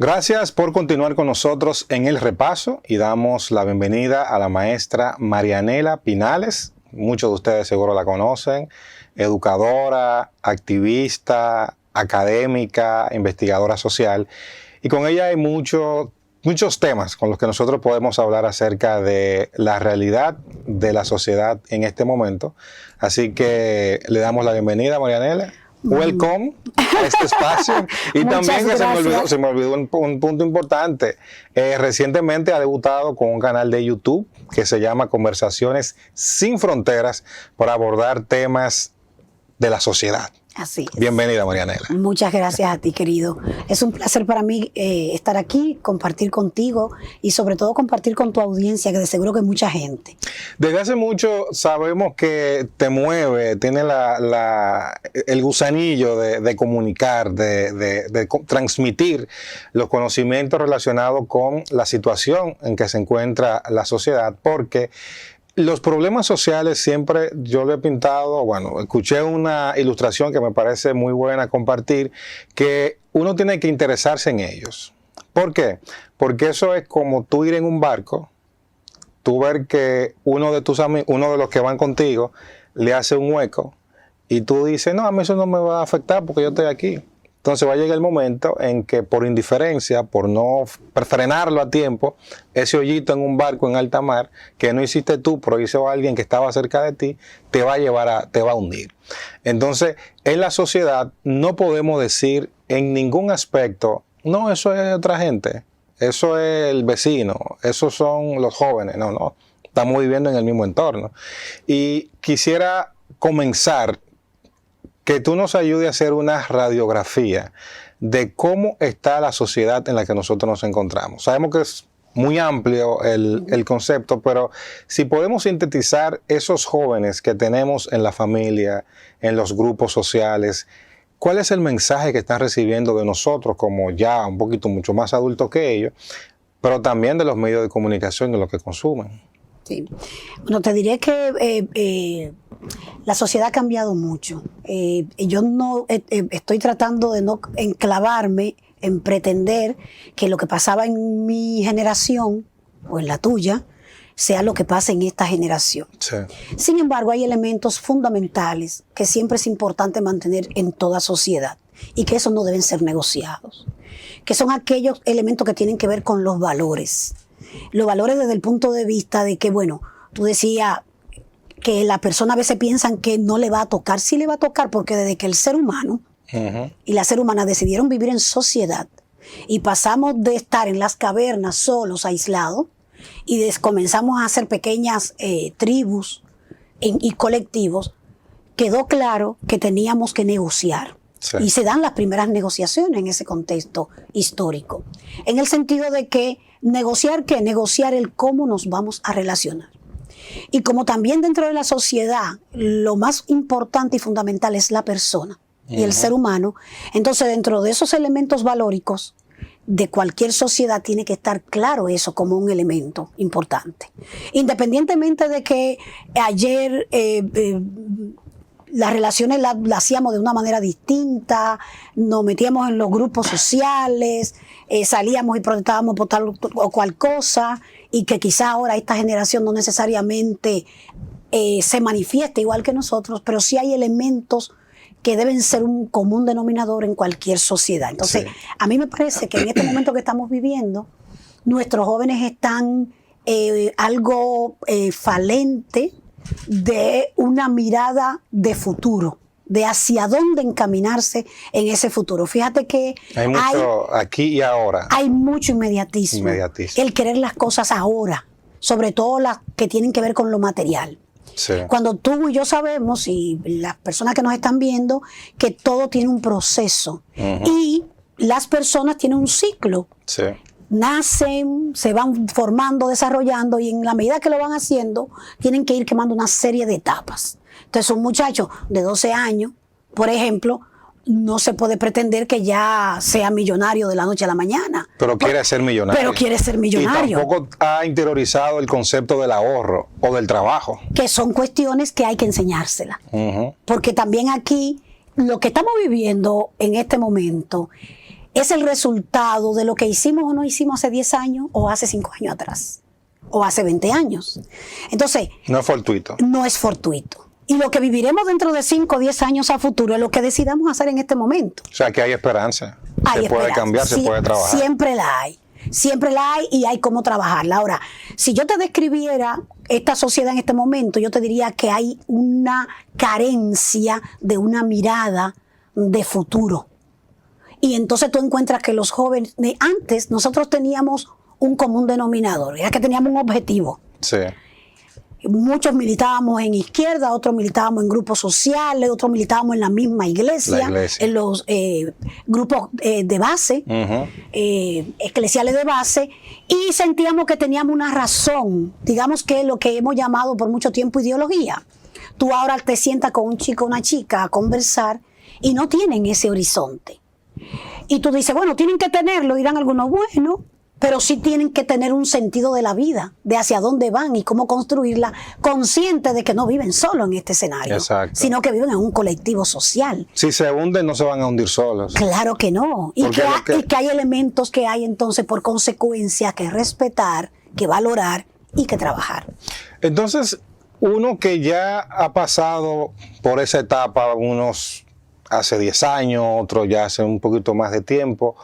Gracias por continuar con nosotros en el repaso y damos la bienvenida a la maestra Marianela Pinales. Muchos de ustedes seguro la conocen, educadora, activista, académica, investigadora social. Y con ella hay muchos temas con los que nosotros podemos hablar acerca de la realidad de la sociedad en este momento. Así que le damos la bienvenida, Marianela. Welcome a este espacio. Y también se me olvidó un punto importante. Recientemente ha debutado con un canal de YouTube que se llama Conversaciones Sin Fronteras para abordar temas de la sociedad. Así es. Bienvenida, Marianela. Muchas gracias a ti, querido. Es un placer para mí estar aquí, compartir contigo y sobre todo compartir con tu audiencia, que de seguro que mucha gente. Desde hace mucho sabemos que te mueve, tiene el gusanillo de comunicar, de transmitir los conocimientos relacionados con la situación en que se encuentra la sociedad, porque los problemas sociales siempre yo lo he pintado, escuché una ilustración que me parece muy buena compartir, que uno tiene que interesarse en ellos. ¿Por qué? Porque eso es como tú ir en un barco, tú ver que uno de tus amigos, uno de los que van contigo, le hace un hueco y tú dices, no, a mí eso no me va a afectar porque yo estoy aquí. Entonces va a llegar el momento en que por indiferencia, por no frenarlo a tiempo, ese hoyito en un barco en alta mar, que no hiciste tú, pero hizo alguien que estaba cerca de ti, te va a hundir. Entonces, en la sociedad no podemos decir en ningún aspecto, no, eso es otra gente, eso es el vecino, esos son los jóvenes, no, estamos viviendo en el mismo entorno. Y quisiera comenzar que tú nos ayudes a hacer una radiografía de cómo está la sociedad en la que nosotros nos encontramos. Sabemos que es muy amplio el concepto, pero si podemos sintetizar esos jóvenes que tenemos en la familia, en los grupos sociales, ¿cuál es el mensaje que están recibiendo de nosotros como ya un poquito mucho más adultos que ellos, pero también de los medios de comunicación y de lo que consumen? Sí. Bueno, te diré que la sociedad ha cambiado mucho. Yo no estoy tratando de no enclavarme en pretender que lo que pasaba en mi generación o en la tuya sea lo que pasa en esta generación. Sí. Sin embargo, hay elementos fundamentales que siempre es importante mantener en toda sociedad y que esos no deben ser negociados, que son aquellos elementos que tienen que ver con los valores. Los valores desde el punto de vista de que, bueno, tú decías que la persona a veces piensan que no le va a tocar. Sí le va a tocar, porque desde que el ser humano y la ser humana decidieron vivir en sociedad y pasamos de estar en las cavernas solos, aislados, y comenzamos a hacer pequeñas tribus y colectivos, quedó claro que teníamos que negociar. Sí. Y se dan las primeras negociaciones en ese contexto histórico. En el sentido de que negociar el cómo nos vamos a relacionar. Y como también dentro de la sociedad lo más importante y fundamental es la persona y el ser humano, entonces dentro de esos elementos valóricos de cualquier sociedad tiene que estar claro eso como un elemento importante. Independientemente de que ayer las relaciones las hacíamos de una manera distinta, nos metíamos en los grupos sociales, salíamos y protestábamos por tal o cual cosa, y que quizá ahora esta generación no necesariamente se manifiesta igual que nosotros, pero sí hay elementos que deben ser un común denominador en cualquier sociedad. Entonces, sí, a mí me parece que en este momento que estamos viviendo, nuestros jóvenes están algo falente de una mirada de futuro, de hacia dónde encaminarse en ese futuro. Fíjate que hay mucho aquí y ahora. Hay mucho inmediatismo. El querer las cosas ahora, sobre todo las que tienen que ver con lo material. Sí. Cuando tú y yo sabemos, y las personas que nos están viendo, que todo tiene un proceso. Y las personas tienen un ciclo. Sí. Nacen, se van formando, desarrollando, y en la medida que lo van haciendo, tienen que ir quemando una serie de etapas. Entonces, un muchacho de 12 años, por ejemplo, no se puede pretender que ya sea millonario de la noche a la mañana. Pero quiere ser millonario. Pero quiere ser millonario. Y tampoco ha interiorizado el concepto del ahorro o del trabajo. Que son cuestiones que hay que enseñárselas. Porque también aquí, lo que estamos viviendo en este momento es el resultado de lo que hicimos o no hicimos hace 10 años o hace 5 años atrás o hace 20 años. Entonces, no es fortuito. No es fortuito. Y lo que viviremos dentro de 5 o 10 años a futuro es lo que decidamos hacer en este momento. O sea, que hay esperanza. Hay se puede cambiar, se puede trabajar. Siempre la hay. Siempre la hay y hay cómo trabajarla. Ahora, si yo te describiera esta sociedad en este momento, yo te diría que hay una carencia de una mirada de futuro. Y entonces tú encuentras que los jóvenes, antes nosotros teníamos un común denominador, era que teníamos un objetivo. Sí. Muchos militábamos en izquierda, otros militábamos en grupos sociales, otros militábamos en la misma iglesia. En los grupos de base, eclesiales de base, y sentíamos que teníamos una razón, digamos que lo que hemos llamado por mucho tiempo ideología. Tú ahora te sientas con un chico o una chica a conversar y no tienen ese horizonte. Y tú dices, bueno, tienen que tenerlo, dirán algunos, bueno, pero sí tienen que tener un sentido de la vida, de hacia dónde van y cómo construirla, conscientes de que no viven solo en este escenario, exacto, sino que viven en un colectivo social. Si se hunden, no se van a hundir solos. Claro que no. Y que hay elementos que hay entonces por consecuencia que respetar, que valorar y que trabajar. Entonces, uno que ya ha pasado por esa etapa, unos hace 10 años, otros ya hace un poquito más de tiempo,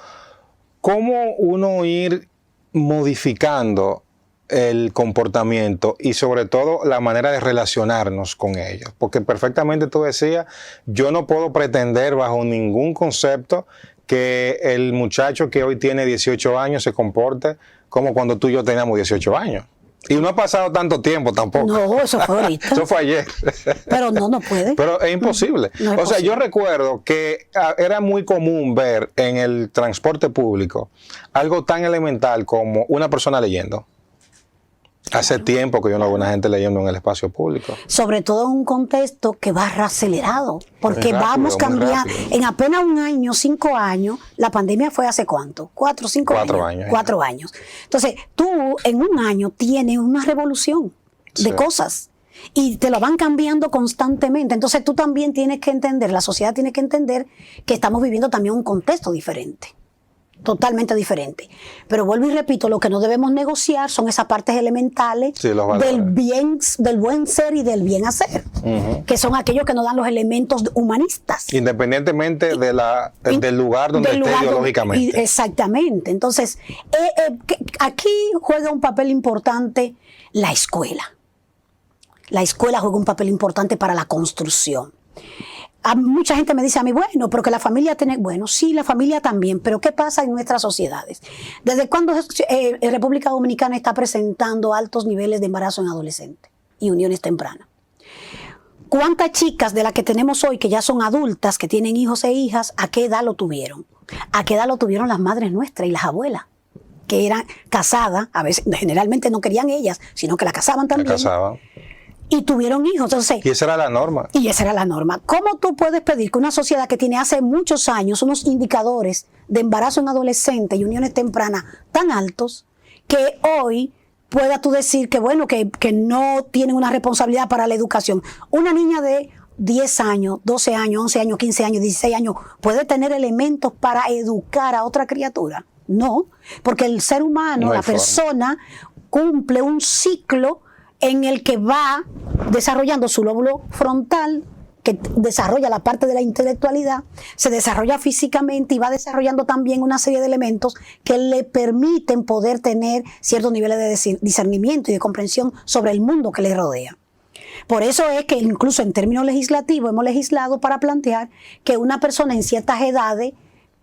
¿cómo uno ir modificando el comportamiento y sobre todo la manera de relacionarnos con ellos? Porque perfectamente tú decías, yo no puedo pretender bajo ningún concepto que el muchacho que hoy tiene 18 años se comporte como cuando tú y yo teníamos 18 años. Y no ha pasado tanto tiempo tampoco. No, eso fue ahorita. Eso fue ayer. Pero no puede. Pero es imposible. No es o sea, posible. yo recuerdo que era muy común ver en el transporte público algo tan elemental como una persona leyendo. Hace tiempo que yo no veo una gente leyendo en el espacio público. Sobre todo en un contexto que va acelerado, porque Muy rápido, vamos cambiando. muy rápido. En apenas un año, 5 años, la pandemia fue hace ¿cuánto? 4 o 5 años. 4 años. 4 años. Entonces, tú en un año tienes una revolución de Sí. cosas y te lo van cambiando constantemente. Entonces, tú también tienes que entender, la sociedad tiene que entender que estamos viviendo también un contexto diferente. Totalmente diferente. Pero vuelvo y repito, lo que no debemos negociar son esas partes elementales Sí, los valores. del buen ser y del bien hacer, que son aquellos que nos dan los elementos humanistas. Independientemente de del lugar donde esté ideológicamente. Exactamente. Entonces, aquí juega un papel importante la escuela. La escuela juega un papel importante para la construcción. Mucha gente me dice a mí, bueno, pero que la familia tiene... Bueno, sí, la familia también, pero ¿qué pasa en nuestras sociedades? ¿Desde cuándo República Dominicana está presentando altos niveles de embarazo en adolescentes y uniones tempranas? ¿Cuántas chicas de las que tenemos hoy, que ya son adultas, que tienen hijos e hijas, a qué edad lo tuvieron? ¿A qué edad lo tuvieron las madres nuestras y las abuelas? Que eran casadas, a veces, generalmente no querían ellas, sino que la casaban también. La casaban. Y tuvieron hijos. Entonces, Y esa era la norma. y esa era la norma. ¿Cómo tú puedes pedir que una sociedad que tiene hace muchos años unos indicadores de embarazo en adolescentes y uniones tempranas tan altos, que hoy pueda tú decir que bueno, que no tienen una responsabilidad para la educación? Una niña de 10 años, 12 años, 11 años, 15 años, 16 años, ¿puede tener elementos para educar a otra criatura? No, porque el ser humano, No hay la forma. persona, cumple un ciclo en el que va desarrollando su lóbulo frontal, que desarrolla la parte de la intelectualidad, se desarrolla físicamente y va desarrollando también una serie de elementos que le permiten poder tener ciertos niveles de discernimiento y de comprensión sobre el mundo que le rodea. Por eso es que incluso en términos legislativos hemos legislado para plantear que una persona en ciertas edades,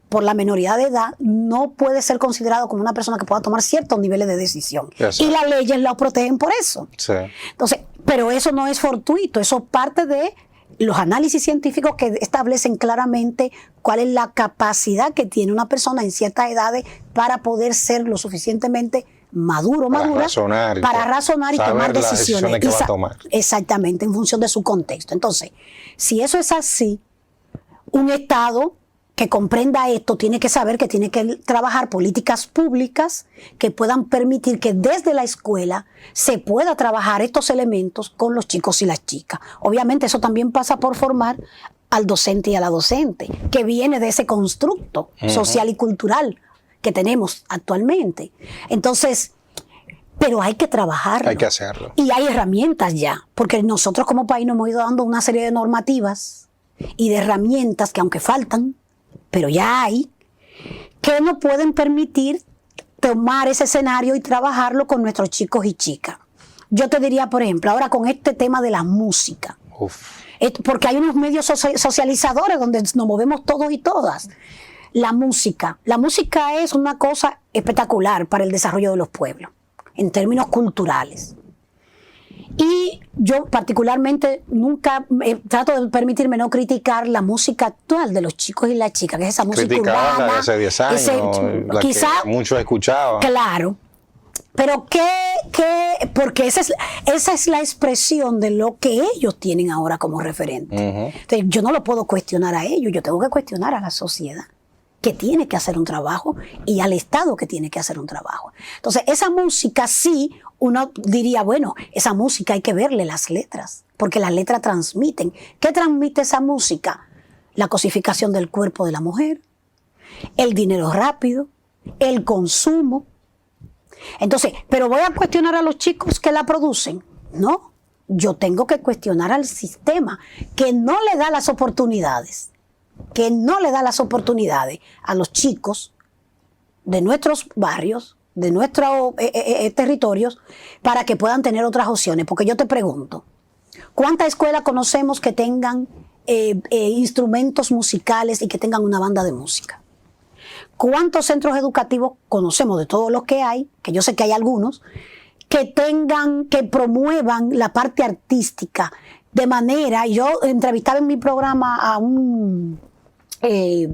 por la menoridad de edad, no puede ser considerado como una persona que pueda tomar ciertos niveles de decisión. Exacto. Y las leyes la protegen por eso. Sí. Entonces, pero eso no es fortuito, eso parte de los análisis científicos que establecen claramente cuál es la capacidad que tiene una persona en ciertas edades para poder ser lo suficientemente maduro, Para madura, razonar para razonar y saber tomar las decisiones. que va a tomar. Exactamente, en función de su contexto. Entonces, si eso es así, un Estado que comprenda esto tiene que saber que tiene que trabajar políticas públicas que puedan permitir que desde la escuela se pueda trabajar estos elementos con los chicos y las chicas. Obviamente eso también pasa por formar al docente y a la docente, que viene de ese constructo social y cultural que tenemos actualmente. Entonces, pero hay que trabajarlo. Hay que hacerlo. Y hay herramientas ya, porque nosotros como país nos hemos ido dando una serie de normativas y de herramientas que aunque faltan, pero ya hay, que nos pueden permitir tomar ese escenario y trabajarlo con nuestros chicos y chicas. Yo te diría, por ejemplo, ahora con este tema de la música, porque hay unos medios socializadores donde nos movemos todos y todas. La música es una cosa espectacular para el desarrollo de los pueblos, en términos culturales. Y yo particularmente nunca trato de permitirme no criticar la música actual de los chicos y las chicas, que es esa música urbana. Hace 10 años, quizá muchos escuchaban. Claro. Pero porque esa es la expresión de lo que ellos tienen ahora como referente. Entonces, yo no lo puedo cuestionar a ellos, yo tengo que cuestionar a la sociedad, que tiene que hacer un trabajo, y al Estado, que tiene que hacer un trabajo. Entonces, esa música sí, uno diría, bueno, esa música hay que verle las letras, porque las letras transmiten. ¿Qué transmite esa música? La cosificación del cuerpo de la mujer, el dinero rápido, el consumo. Entonces, ¿pero voy a cuestionar a los chicos que la producen? No, yo tengo que cuestionar al sistema, que no le da las oportunidades. A los chicos de nuestros barrios, de nuestros territorios, para que puedan tener otras opciones. Porque yo te pregunto, ¿cuántas escuelas conocemos que tengan instrumentos musicales y que tengan una banda de música? ¿Cuántos centros educativos conocemos, de todos los que hay, que yo sé que hay algunos, que promuevan la parte artística de manera? Yo entrevistaba en mi programa a un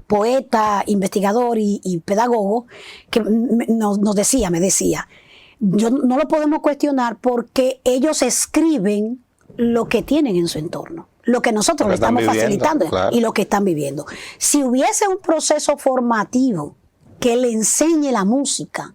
poeta, investigador y pedagogo que me decía, yo no lo podemos cuestionar porque ellos escriben lo que tienen en su entorno, lo que nosotros le estamos facilitando, claro, y lo que están viviendo. Si hubiese un proceso formativo que le enseñe la música,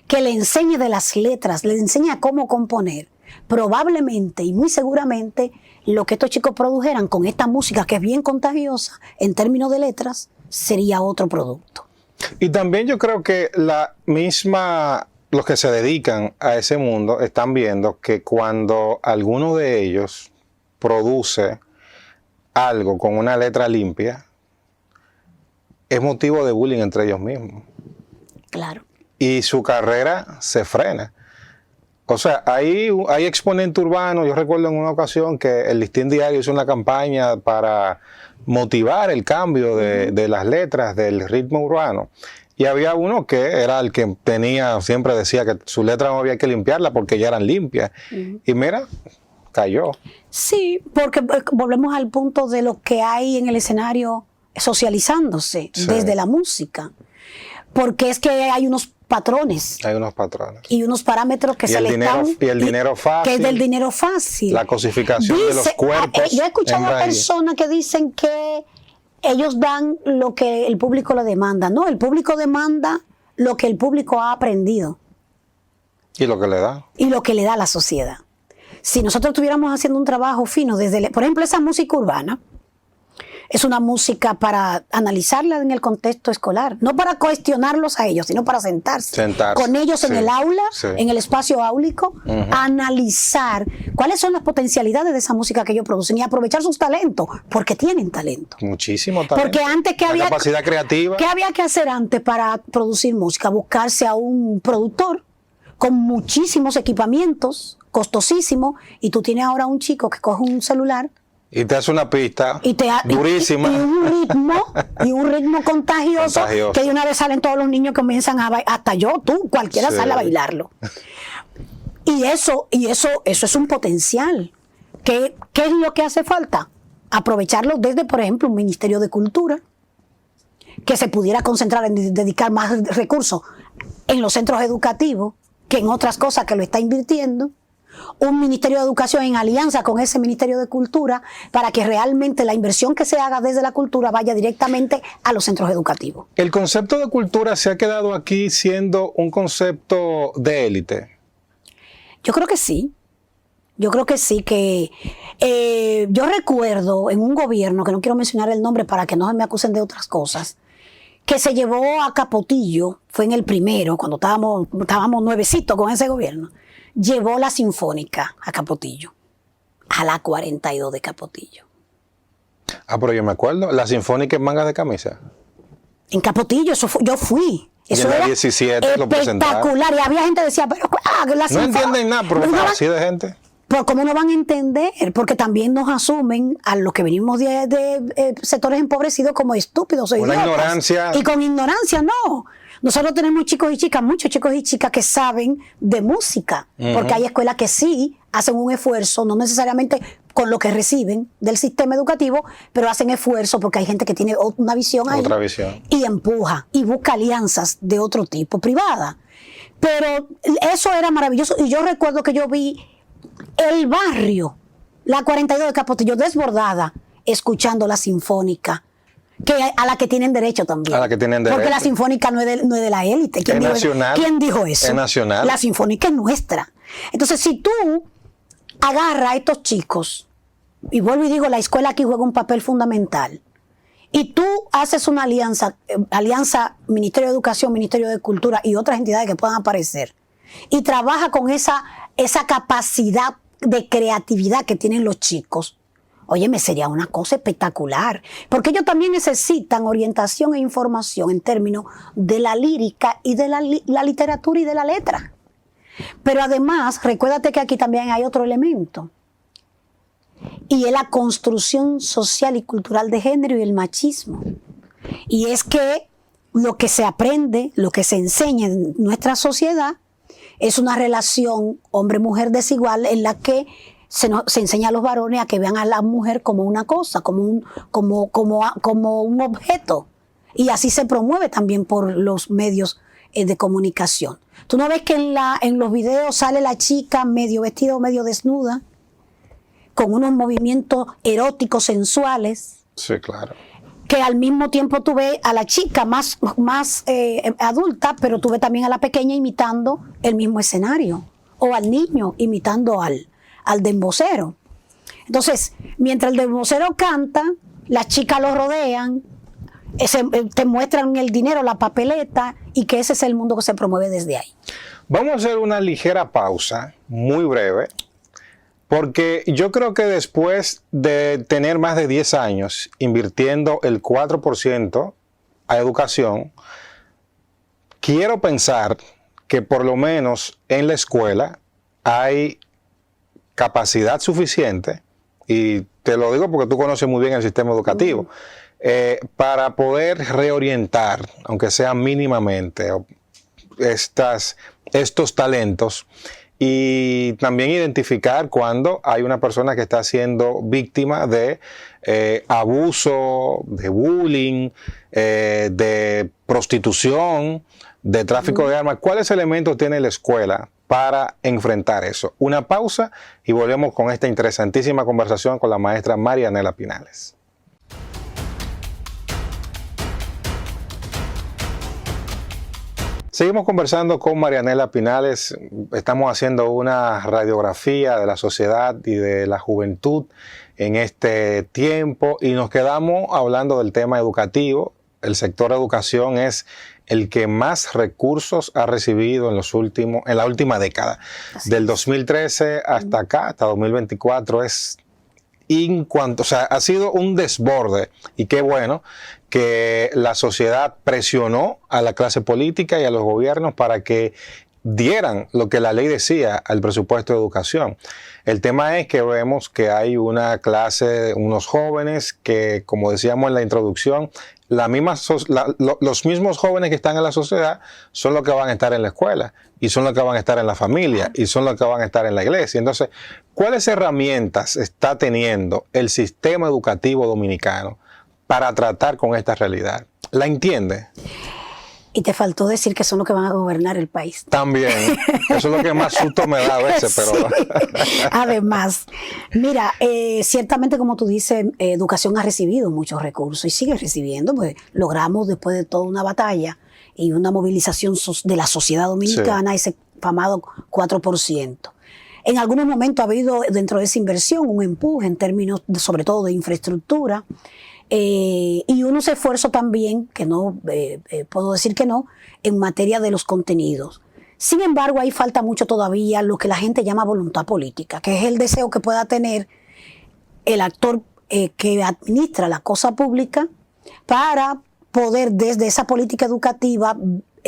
que le enseñe de las letras, le enseñe a cómo componer, probablemente y muy seguramente lo que estos chicos produjeran con esta música, que es bien contagiosa en términos de letras, sería otro producto. Y también yo creo que los que se dedican a ese mundo están viendo que cuando alguno de ellos produce algo con una letra limpia, es motivo de bullying entre ellos mismos. Claro. Y su carrera se frena. O sea, hay exponente urbano. Yo recuerdo en una ocasión que el Listín Diario hizo una campaña para motivar el cambio de las letras del ritmo urbano. Y había uno que era el que siempre decía que su letra no había que limpiarla porque ya eran limpias. Y mira, cayó. Sí, porque volvemos al punto de lo que hay en el escenario socializándose, sí, desde la música. Porque es que hay unos patrones. Hay unos patrones. Y unos parámetros que se le están... Y el dinero fácil. Que es del dinero fácil. La cosificación de los cuerpos. Yo he escuchado a personas que dicen que ellos dan lo que el público le demanda. No, el público demanda lo que el público ha aprendido. Y lo que le da. Y lo que le da a la sociedad. Si nosotros estuviéramos haciendo un trabajo fino por ejemplo, esa música urbana, es una música para analizarla en el contexto escolar, no para cuestionarlos a ellos, sino para sentarse con ellos, sí, en el aula, sí, en el espacio áulico, analizar cuáles son las potencialidades de esa música que ellos producen y aprovechar sus talentos, porque tienen talento. Muchísimo talento. Porque antes, capacidad creativa. ¿Qué había que hacer antes para producir música? Buscarse a un productor con muchísimos equipamientos, costosísimos, y tú tienes ahora un chico que coge un celular y te hace una pista durísima. Y un ritmo contagioso, que de una vez salen todos los niños que comienzan a bailar, hasta cualquiera sale a bailarlo. Y eso es un potencial. ¿Qué es lo que hace falta? Aprovecharlo desde, por ejemplo, un Ministerio de Cultura, que se pudiera concentrar en dedicar más recursos en los centros educativos que en otras cosas que lo está invirtiendo. Un Ministerio de Educación en alianza con ese Ministerio de Cultura, para que realmente la inversión que se haga desde la cultura vaya directamente a los centros educativos. ¿El concepto de cultura se ha quedado aquí siendo un concepto de élite? Yo creo que sí. Yo creo que sí, que yo recuerdo en un gobierno, que no quiero mencionar el nombre para que no se me acusen de otras cosas, que se llevó a Capotillo, fue en el primero, cuando estábamos nuevecitos con ese gobierno, llevó la Sinfónica a Capotillo, a la 42 de Capotillo. Ah, pero yo me acuerdo, la Sinfónica en mangas de camisa. En Capotillo, yo fui. Eso y en la era 17 lo presentaron. espectacular. Y había gente que decía, pero la No entienden nada, pero así de gente. Pero ¿cómo no van a entender? Porque también nos asumen a los que venimos de sectores empobrecidos como estúpidos o idiotas. Una ignorancia. Y con ignorancia, no. Nosotros tenemos chicos y chicas, muchos chicos y chicas que saben de música, porque hay escuelas que sí hacen un esfuerzo, no necesariamente con lo que reciben del sistema educativo, pero hacen esfuerzo porque hay gente que tiene una visión ahí. Otra visión. Y empuja y busca alianzas de otro tipo, privada. Pero eso era maravilloso. Y yo recuerdo que yo vi el barrio, la 42 de Capotillo, desbordada, escuchando la Sinfónica, a la que tienen derecho también. A la que tienen derecho. Porque la Sinfónica no es de la élite. Es nacional. ¿Quién dijo eso? Es nacional. La Sinfónica es nuestra. Entonces, si tú agarras a estos chicos, y vuelvo y digo, la escuela aquí juega un papel fundamental, y tú haces una alianza Ministerio de Educación, Ministerio de Cultura y otras entidades que puedan aparecer, y trabaja con esa capacidad de creatividad que tienen los chicos, óyeme, sería una cosa espectacular, porque ellos también necesitan orientación e información en términos de la lírica y de la literatura y de la letra. Pero además, recuérdate que aquí también hay otro elemento, y es la construcción social y cultural de género y el machismo. Y es que lo que se aprende, lo que se enseña en nuestra sociedad, es una relación hombre-mujer desigual en la que se enseña a los varones a que vean a la mujer como una cosa, como un objeto. Y así se promueve también por los medios de comunicación. Tú no ves que en los videos sale la chica medio vestida o medio desnuda, con unos movimientos eróticos, sensuales. Sí, claro. Que al mismo tiempo tú ves a la chica más adulta, pero tú ves también a la pequeña imitando el mismo escenario. O al niño imitando al dembocero. Entonces, mientras el dembocero canta, las chicas lo rodean, te muestran el dinero, la papeleta, y que ese es el mundo que se promueve desde ahí. Vamos a hacer una ligera pausa, muy breve, porque yo creo que después de tener más de 10 años invirtiendo el 4% a educación, quiero pensar que por lo menos en la escuela hay capacidad suficiente, y te lo digo porque tú conoces muy bien el sistema educativo, para poder reorientar, aunque sea mínimamente, estos talentos, y también identificar cuando hay una persona que está siendo víctima de abuso, de bullying, de prostitución, de tráfico de armas. ¿Cuáles elementos tiene la escuela para enfrentar eso? Una pausa y volvemos con esta interesantísima conversación con la maestra Marianela Pinales. Seguimos conversando con Marianela Pinales. Estamos haciendo una radiografía de la sociedad y de la juventud en este tiempo y nos quedamos hablando del tema educativo. El sector de educación es el que más recursos ha recibido en la última década. Del 2013 hasta acá, hasta 2024, ha sido un desborde, y qué bueno que la sociedad presionó a la clase política y a los gobiernos para que dieran lo que la ley decía al presupuesto de educación. El tema es que vemos que hay una clase, unos jóvenes que, como decíamos en la introducción, los mismos jóvenes que están en la sociedad son los que van a estar en la escuela, y son los que van a estar en la familia, y son los que van a estar en la iglesia. Entonces, ¿cuáles herramientas está teniendo el sistema educativo dominicano para tratar con esta realidad? ¿La entiende? Y te faltó decir que son los que van a gobernar el país. También. Eso es lo que más susto me da a veces. Pero sí. Además, mira, ciertamente como tú dices, educación ha recibido muchos recursos y sigue recibiendo, pues logramos después de toda una batalla y una movilización de la sociedad dominicana, sí, ese famado 4%. En algunos momentos ha habido dentro de esa inversión un empuje en términos sobre todo de infraestructura y unos esfuerzos también, que no puedo decir que no, en materia de los contenidos. Sin embargo, ahí falta mucho todavía lo que la gente llama voluntad política, que es el deseo que pueda tener el actor que administra la cosa pública para poder desde esa política educativa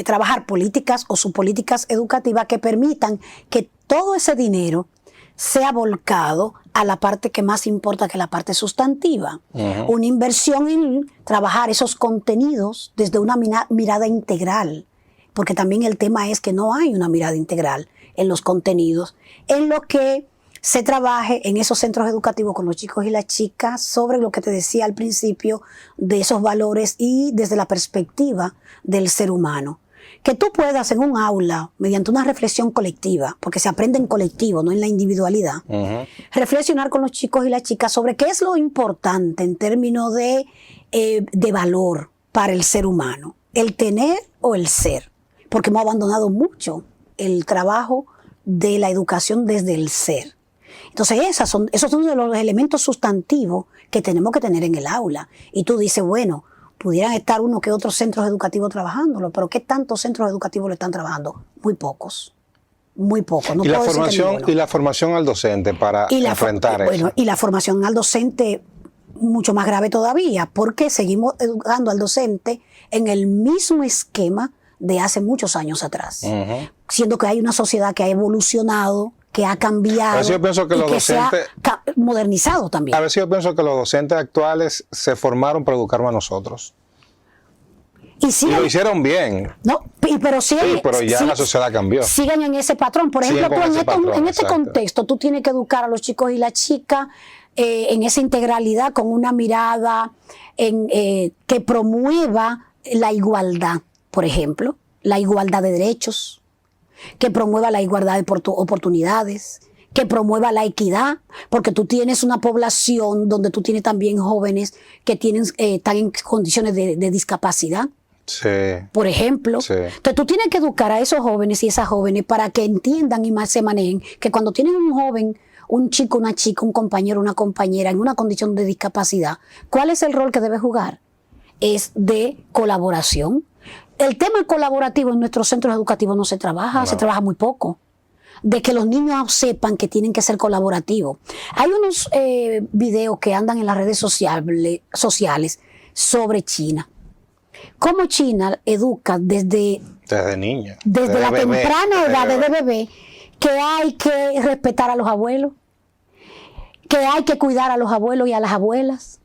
trabajar políticas o subpolíticas educativas que permitan que todo ese dinero sea volcado a la parte que más importa, que la parte sustantiva. Una inversión en trabajar esos contenidos desde una mirada integral, porque también el tema es que no hay una mirada integral en los contenidos, en lo que se trabaje en esos centros educativos con los chicos y las chicas sobre lo que te decía al principio de esos valores y desde la perspectiva del ser humano. Que tú puedas en un aula, mediante una reflexión colectiva, porque se aprende en colectivo, no en la individualidad, reflexionar con los chicos y las chicas sobre qué es lo importante en términos de valor para el ser humano, el tener o el ser, porque hemos abandonado mucho el trabajo de la educación desde el ser. Entonces esos son de los elementos sustantivos que tenemos que tener en el aula. Y tú dices, bueno, pudieran estar uno que otros centros educativos trabajándolo, pero ¿qué tantos centros educativos lo están trabajando? Muy pocos. Muy pocos. No y, la formación al docente para enfrentar eso. Bueno, y la formación al docente mucho más grave todavía, porque seguimos educando al docente en el mismo esquema de hace muchos años atrás. Siendo que hay una sociedad que ha evolucionado, que ha cambiado, yo pienso que los docentes, se ha modernizado también. A veces yo pienso que los docentes actuales se formaron para educarnos a nosotros. Y lo hicieron bien. No, pero ya la sociedad cambió. Siguen en ese patrón. Por ejemplo, tú en este contexto, tú tienes que educar a los chicos y las chicas en esa integralidad con una mirada que promueva la igualdad, por ejemplo, la igualdad de derechos, que promueva la igualdad de oportunidades, que promueva la equidad, porque tú tienes una población donde tú tienes también jóvenes que están en condiciones de discapacidad. Sí. Por ejemplo. Sí. Entonces tú tienes que educar a esos jóvenes y esas jóvenes para que entiendan y más se manejen, que cuando tienen un joven, un chico, una chica, un compañero, una compañera en una condición de discapacidad, ¿cuál es el rol que debe jugar? Es de colaboración. El tema colaborativo en nuestros centros educativos no se trabaja, se trabaja muy poco. De que los niños sepan que tienen que ser colaborativos. Hay unos videos que andan en las redes sociales sobre China. Cómo China educa desde niña, desde la temprana edad, desde bebé, que hay que respetar a los abuelos, que hay que cuidar a los abuelos y a las abuelas.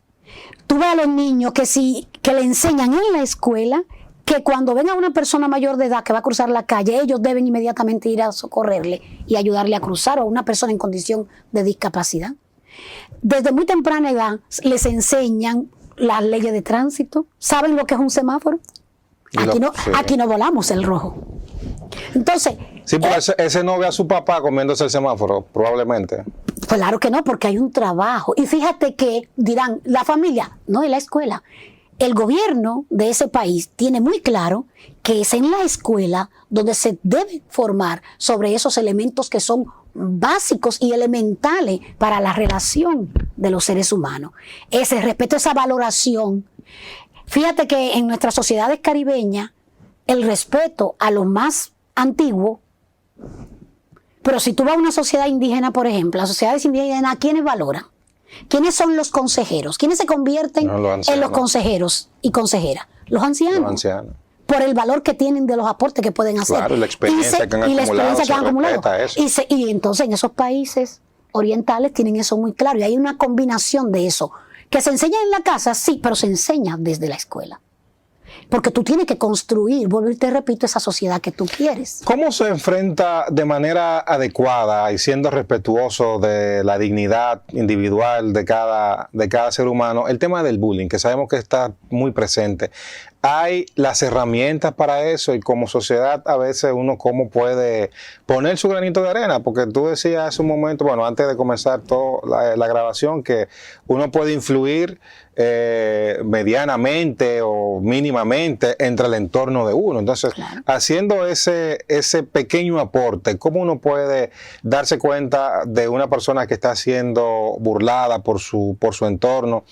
Tú ves a los niños que le enseñan en la escuela que cuando ven a una persona mayor de edad que va a cruzar la calle, ellos deben inmediatamente ir a socorrerle y ayudarle a cruzar, o a una persona en condición de discapacidad. Desde muy temprana edad les enseñan las leyes de tránsito. ¿Saben lo que es un semáforo? Aquí no volamos el rojo. Entonces... Sí, pero ese no ve a su papá comiéndose el semáforo, probablemente. Claro que no, porque hay un trabajo. Y fíjate que dirán, la familia, no, en la escuela. El gobierno de ese país tiene muy claro que es en la escuela donde se debe formar sobre esos elementos que son básicos y elementales para la relación de los seres humanos. Ese respeto, esa valoración. Fíjate que en nuestras sociedades caribeñas, el respeto a lo más antiguo, pero si tú vas a una sociedad indígena, por ejemplo, las sociedades indígenas, ¿quiénes valoran? ¿Quiénes son los consejeros? ¿Quiénes se convierten en los consejeros y consejeras? Los ancianos. Los ancianos. Por el valor que tienen de los aportes que pueden hacer. Claro, la experiencia que han acumulado. Y entonces en esos países orientales tienen eso muy claro. Y hay una combinación de eso. Que se enseña en la casa, sí, pero se enseña desde la escuela. Porque tú tienes que construir, vuelvo y te repito, esa sociedad que tú quieres. ¿Cómo se enfrenta de manera adecuada y siendo respetuoso de la dignidad individual de cada ser humano el tema del bullying, que sabemos que está muy presente? ¿Hay las herramientas para eso? Y como sociedad a veces uno cómo puede poner su granito de arena, porque tú decías hace un momento, bueno, antes de comenzar toda la grabación, que uno puede influir medianamente o mínimamente íntimamente entre el entorno de uno. Entonces, Claro. haciendo ese pequeño aporte, ¿cómo uno puede darse cuenta de una persona que está siendo burlada por su entorno?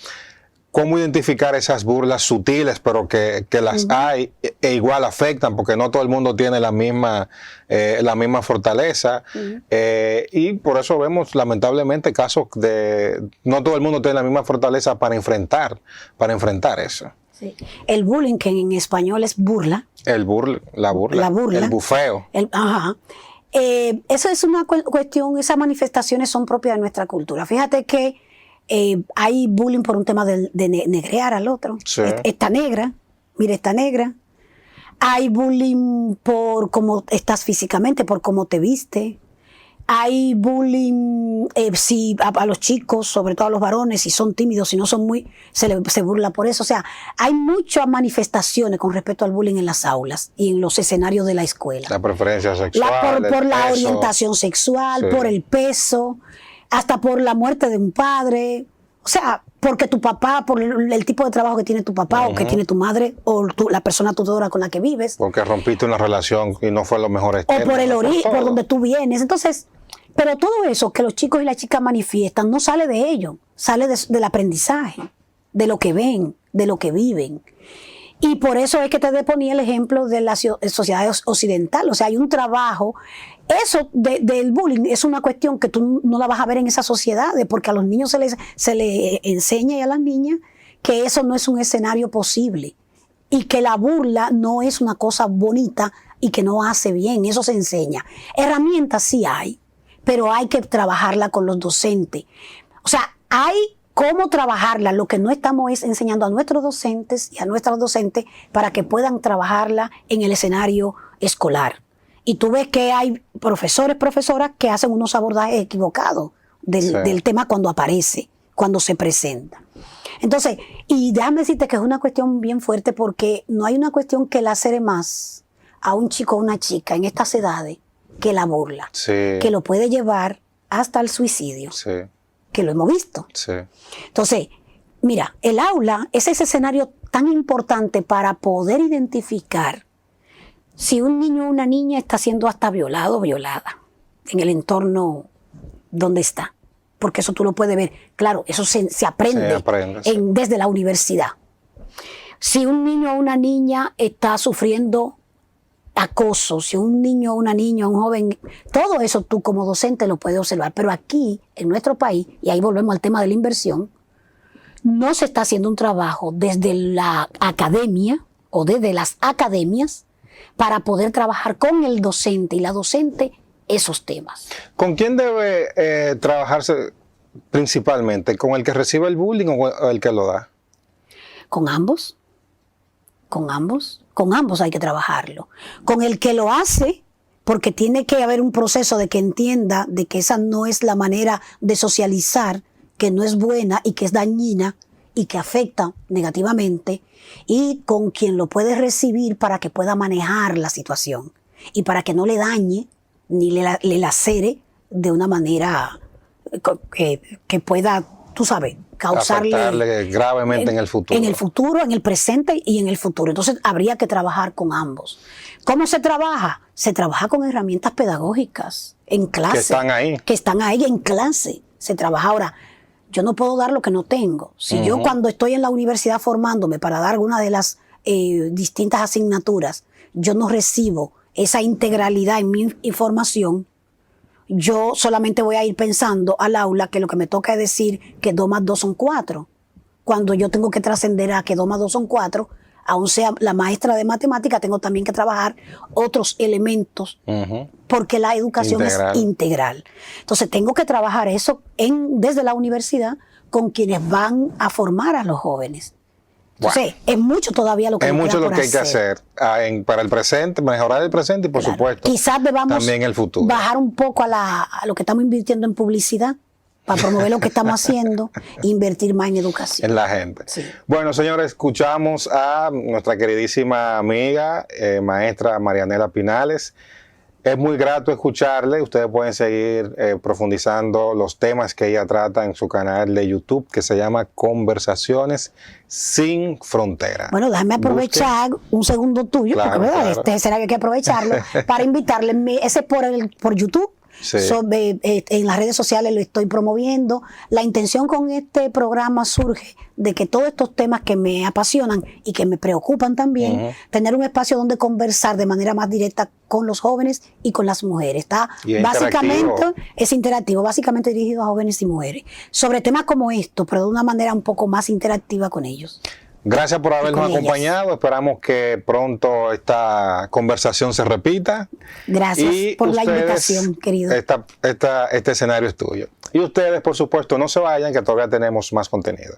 ¿Cómo identificar esas burlas sutiles, pero que las hay e igual afectan, porque no todo el mundo tiene la misma fortaleza? Y por eso vemos lamentablemente casos de no todo el mundo tiene la misma fortaleza para enfrentar eso. Sí. El bullying, que en español es burla. La burla, el bufeo. Ajá. Eso es una cuestión, esas manifestaciones son propias de nuestra cultura. Fíjate que hay bullying por un tema de negrear al otro. Sí. Está negra, mira, está negra. Hay bullying por cómo estás físicamente, por cómo te viste. Hay bullying si a los chicos, sobre todo a los varones, si son tímidos, si no son se burla por eso. O sea, hay muchas manifestaciones con respecto al bullying en las aulas y en los escenarios de la escuela. La preferencia sexual. Por la orientación sexual, sí, por el peso, hasta por la muerte de un padre. O sea, porque tu papá, por el tipo de trabajo que tiene tu papá o que tiene tu madre o la persona tutora con la que vives. Porque rompiste una relación y no fue lo mejor externo. O por el origen, por donde tú vienes. Entonces, pero todo eso que los chicos y las chicas manifiestan no sale de ellos, sale del aprendizaje, de lo que ven, de lo que viven. Y por eso es que te ponía el ejemplo de la sociedad occidental. O sea, hay un trabajo. Eso del bullying es una cuestión que tú no la vas a ver en esas sociedades, porque a los niños se les enseña y a las niñas que eso no es un escenario posible y que la burla no es una cosa bonita y que no hace bien. Eso se enseña. Herramientas sí hay, pero hay que trabajarla con los docentes. O sea, hay cómo trabajarla. Lo que no estamos es enseñando a nuestros docentes y a nuestras docentes para que puedan trabajarla en el escenario escolar. Y tú ves que hay profesores, profesoras que hacen unos abordajes equivocados del tema cuando aparece, cuando se presenta. Entonces, y déjame decirte que es una cuestión bien fuerte, porque no hay una cuestión que lacere más a un chico o una chica en estas edades que la burla, que lo puede llevar hasta el suicidio, que lo hemos visto. Entonces, mira, el aula es ese escenario tan importante para poder identificar si un niño o una niña está siendo hasta violado o violada en el entorno donde está. Porque eso tú lo puedes ver. Claro, eso se aprende, desde la universidad. Si un niño o una niña está sufriendo acoso, si un niño o una niña, un joven, todo eso tú como docente lo puedes observar. Pero aquí, en nuestro país, y ahí volvemos al tema de la inversión, no se está haciendo un trabajo desde la academia o desde las academias para poder trabajar con el docente y la docente esos temas. ¿Con quién debe trabajarse principalmente? ¿Con el que recibe el bullying o el que lo da? Con ambos. Con ambos. Con ambos hay que trabajarlo. Con el que lo hace, porque tiene que haber un proceso de que entienda de que esa no es la manera de socializar, que no es buena y que es dañina y que afecta negativamente, y con quien lo puede recibir para que pueda manejar la situación y para que no le dañe ni le lacere de una manera que pueda, tú sabes, causarle afectarle gravemente en el futuro. En el futuro, en el presente y en el futuro. Entonces habría que trabajar con ambos. ¿Cómo se trabaja? Se trabaja con herramientas pedagógicas en clase. Que están ahí en clase. Se trabaja. Ahora, yo no puedo dar lo que no tengo. Si yo cuando estoy en la universidad formándome para dar alguna de las distintas asignaturas, yo no recibo esa integralidad en mi información, yo solamente voy a ir pensando al aula que lo que me toca es decir que 2 más 2 son 4. Cuando yo tengo que trascender a que 2 más 2 son 4, aun sea la maestra de matemática, tengo también que trabajar otros elementos, porque la educación es integral. Entonces tengo que trabajar eso desde la universidad con quienes van a formar a los jóvenes. Entonces, es mucho todavía lo que hay que hacer para el presente, mejorar el presente y por supuesto quizás debamos también el futuro. Bajar un poco a lo que estamos invirtiendo en publicidad para promover lo que estamos haciendo e invertir más en educación. En la gente. Sí. Bueno, señores, escuchamos a nuestra queridísima amiga, maestra Marianela Pinales. Es muy grato escucharle. Ustedes pueden seguir profundizando los temas que ella trata en su canal de YouTube, que se llama Conversaciones Sin Frontera. Bueno, déjame aprovechar un segundo tuyo, Claro, porque ¿verdad? claro. Será que hay que aprovecharlo para invitarle. Ese por YouTube. Sí. En las redes sociales lo estoy promoviendo. La intención con este programa surge de que todos estos temas que me apasionan y que me preocupan también, tener un espacio donde conversar de manera más directa con los jóvenes y con las mujeres. Está Y básicamente, es interactivo, básicamente dirigido a jóvenes y mujeres, sobre temas como estos, pero de una manera un poco más interactiva con ellos. Gracias por habernos con ellas. acompañado. Esperamos que pronto esta conversación se repita. Gracias Y por la ustedes, invitación, querido. Este escenario es tuyo. Y ustedes, por supuesto, no se vayan, que todavía tenemos más contenido.